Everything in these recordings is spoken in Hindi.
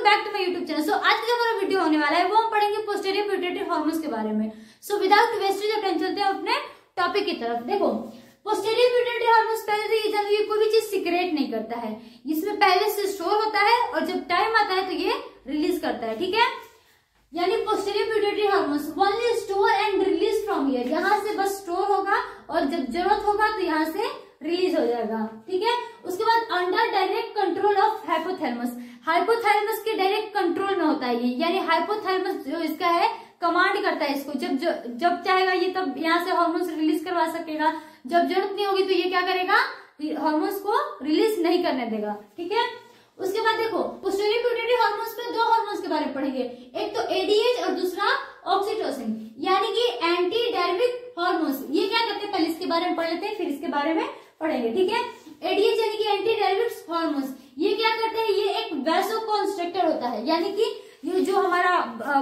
Back to my YouTube channel. So आज का जो हमारा वीडियो होने वाला है वो हम पढ़ेंगे पोस्टीरियर पिट्यूटरी हार्मोन्स के बारे में। So without wastage of time चलते हैं अपने टॉपिक की तरफ। देखो पोस्टीरियर पिट्यूटरी हार्मोन्स पहले तो ये जान लो, कोई भी चीज सीक्रेट नहीं करता है, इसमें पहले से स्टोर होता है और जब टाइम आता है तो ये रिलीज करता है। ठीक है, यानी posterior pituitary hormones only store and release from here, यहाँ से बस स्टोर होगा और जब जरूरत होगा तो यहाँ से रिलीज हो जाएगा। ठीक है, उसके बाद under direct control of hypothalamus, hypothalamus के डायरेक्ट कंट्रोल में होता है ये, यानी हाइपोथैलेमस जो इसका है कमांड करता है इसको, जब चाहेगा ये तब यहाँ से हार्मोन्स रिलीज करवा सकेगा, जब जरूरत नहीं होगी तो ये क्या करेगा, हार्मोन्स को रिलीज नहीं करने देगा। ठीक है, उसके बाद देखो पोस्टीरियर पिट्यूटरी हार्मोन्स में दो हार्मोन्स के बारे में पढ़ेंगे, एक तो एडीएच और दूसरा ऑक्सीटोसिन, यानी कि एंटी डायरेटिक हार्मोन्स। ये क्या करते हैं पहले इसके बारे में पढ़ लेते हैं फिर इसके बारे में पढ़ेंगे। ठीक है, एडीएच यानी कि एंटी डायरेटिक हार्मोन्स, ये क्या करते हैं, ये एक वैसोकॉन्स्ट्रिक्टर होता है, यानी कि ये जो हमारा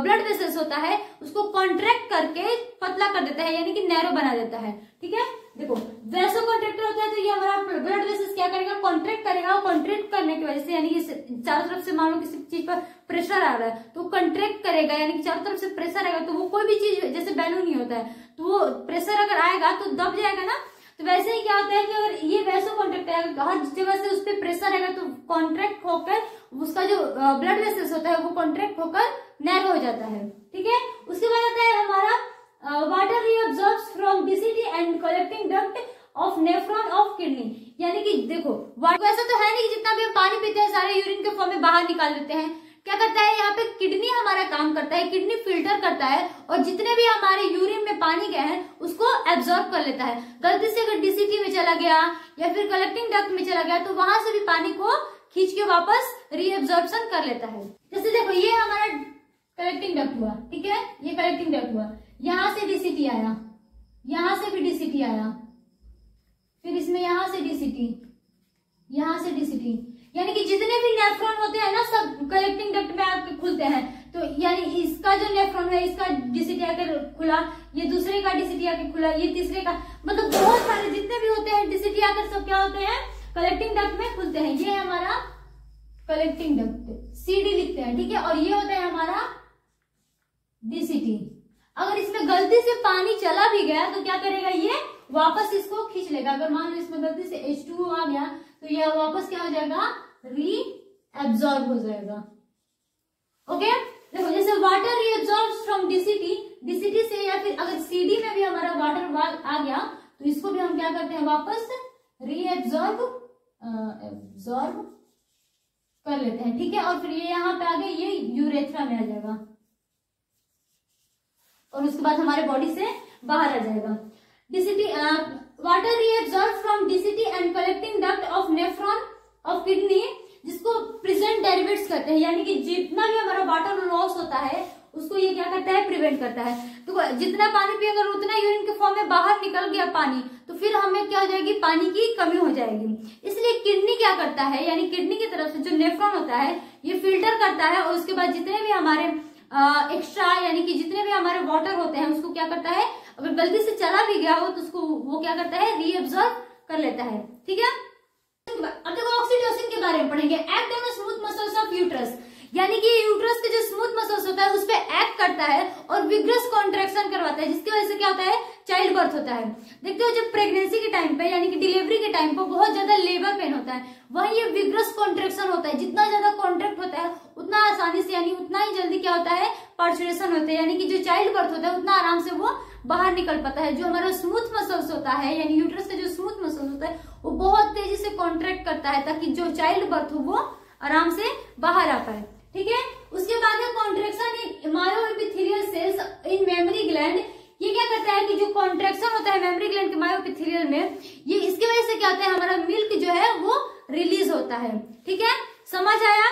ब्लड वेसल्स होता है उसको कॉन्ट्रैक्ट करके पतला कर देता है, यानी कि नैरो बना देता है। ठीक है, देखो वैसोकॉन्ट्रैक्टर होता है तो ये हमारा ब्लड वेसल्स क्या करेगा, कॉन्ट्रैक्ट करेगा, और कॉन्ट्रैक्ट करने की वजह से यानी कि चारों तरफ से मान लो किसी चीज पर प्रेशर आ रहा है तो कॉन्ट्रैक्ट करेगा, यानी कि चारों तरफ से प्रेशर आएगा तो वो कोई भी चीज जैसे बैलून ही होता है तो वो प्रेशर अगर आएगा तो दब जाएगा ना, तो वैसे ही क्या होता है कि अगर ये वैसोकॉन्ट्रैक्ट आएगा हर जगह से उस पर प्रेशर आएगा तो कॉन्ट्रैक्ट होकर उसका जो ब्लड वेसल्स होता है वो कॉन्ट्रैक्ट होकर नैरो हो जाता है। ठीक है, उसके बाद आता है हमारा water reabsorbs from DCT and collecting duct of nephron of kidney, यानी कि देखो वैसा तो है नहीं कि जितना भी हम पानी पीते हैं सारे यूरिन के फॉर्म में बाहर निकाल देते हैं, क्या करता है यहाँ पे किडनी हमारा काम करता है, किडनी फिल्टर करता है और जितने भी हमारे यूरिन में पानी गए हैं उसको एब्जॉर्ब कर लेता है। गलती से अगर डीसीटी में चला गया या फिर कलेक्टिंग डक्ट में चला गया तो वहां से भी पानी को खींच के वापस रीअब्जॉर्प्शन कर लेता है। जैसे देखो ये हमारा कलेक्टिंग डक्ट हुआ, ठीक है, ये कलेक्टिंग डक्ट हुआ, यहाँ से डीसीटी आया, यहाँ से भी डीसीटी आया, फिर इसमें यहाँ से डीसीटी, यहाँ से डीसीटी, यानी कि जितने भी नेफ्रॉन होते हैं ना सब कलेक्टिंग डक्ट में आकर खुलते हैं। तो यानी इसका जो नेफ्रॉन है इसका डीसीटी आकर खुला, ये दूसरे का डीसीटी आकर खुला, ये तीसरे का, मतलब बहुत सारे जितने भी होते हैं डीसीटी आकर सब क्या होते हैं कलेक्टिंग डक्ट में खुलते हैं। ये है हमारा कलेक्टिंग डक्ट, सीडी लिखते हैं। ठीक है, और ये होता है हमारा डीसीटी। अगर इसमें गलती से पानी चला भी गया तो क्या करेगा, ये वापस इसको खींच लेगा। अगर मान लो इसमें गलती से H2O आ गया तो ये वापस क्या हो जाएगा, रीअब्सॉर्ब हो जाएगा। ओके, देखो जैसे water reabsorbs from DCT, DCT से या फिर अगर सीडी में भी हमारा वाटर आ गया तो इसको भी हम क्या करते हैं वापस रीअब्सॉर्ब एब्सॉर्ब कर लेते हैं। ठीक है, और फिर ये यहाँ पे आ गए, ये यूरेथ्रा में आ जाएगा और उसके बाद हमारे बॉडी से बाहर आ जाएगा। DCT water reabsorb from DCT and collecting duct of nephron of kidney, जिसको प्रिवेंट डेरिवेट्स करते हैं, यानी कि जितना भी हमारा वाटर लॉस होता है उसको ये क्या करता है, प्रिवेंट करता है। तो जितना पानी पिए अगर उतना यूरिन के फॉर्म में बाहर निकल गया पानी तो फिर हमें क्या हो जाएगी, पानी की कमी हो जाएगी। इसलिए किडनी क्या करता है, यानी किडनी की तरफ से जो नेफ्रॉन होता है ये फिल्टर करता है और उसके बाद जितने भी हमारे एक्स्ट्रा यानी कि जितने भी हमारे वाटर होते हैं उसको क्या करता है, अगर गलती से चला भी गया हो तो उसको वो क्या करता है, रीअब्सॉर्ब कर लेता है। ठीक है, अब देखो ऑक्सीटोसिन के बारे में पढ़ेंगे। Act on smooth muscles of uterus, यानी कि यूट्रस के जो स्मूथ मसल्स होता है उस पर एक्ट करता है और विग्रस कॉन्ट्रैक्शन करवाता है, जिसकी वजह से क्या होता है, चाइल्ड बर्थ होता है। देखते हो जब प्रेगनेंसी के टाइम पे यानी कि डिलीवरी के टाइम पे बहुत ज्यादा लेबर पेन होता है, वही ये विग्रस कॉन्ट्रैक्शन होता है, जितना ज्यादा कॉन्ट्रैक्ट होता है उतना आसानी से यानी उतना ही जल्दी क्या होता है, पार्चुरेशन होता है, यानी कि जो चाइल्ड बर्थ होता है उतना आराम से वो बाहर निकल पाता है। जो हमारा स्मूथ मसल्स होता है यानी यूट्रस का जो स्मूथ मसल्स होता है वो बहुत तेजी से कॉन्ट्रैक्ट करता है ताकि जो चाइल्ड बर्थ हो वो आराम से बाहर आ पाए। ठीक है, उसके बाद है contraction in myoepithelial cells in mammary gland. ये क्या करता है कि जो कॉन्ट्रैक्शन होता है मेमोरी ग्लैंड के मायोएपिथेलियल में, ये इसकी वजह से क्या होता है, हमारा मिल्क जो है वो रिलीज होता है। ठीक है, समझ आया।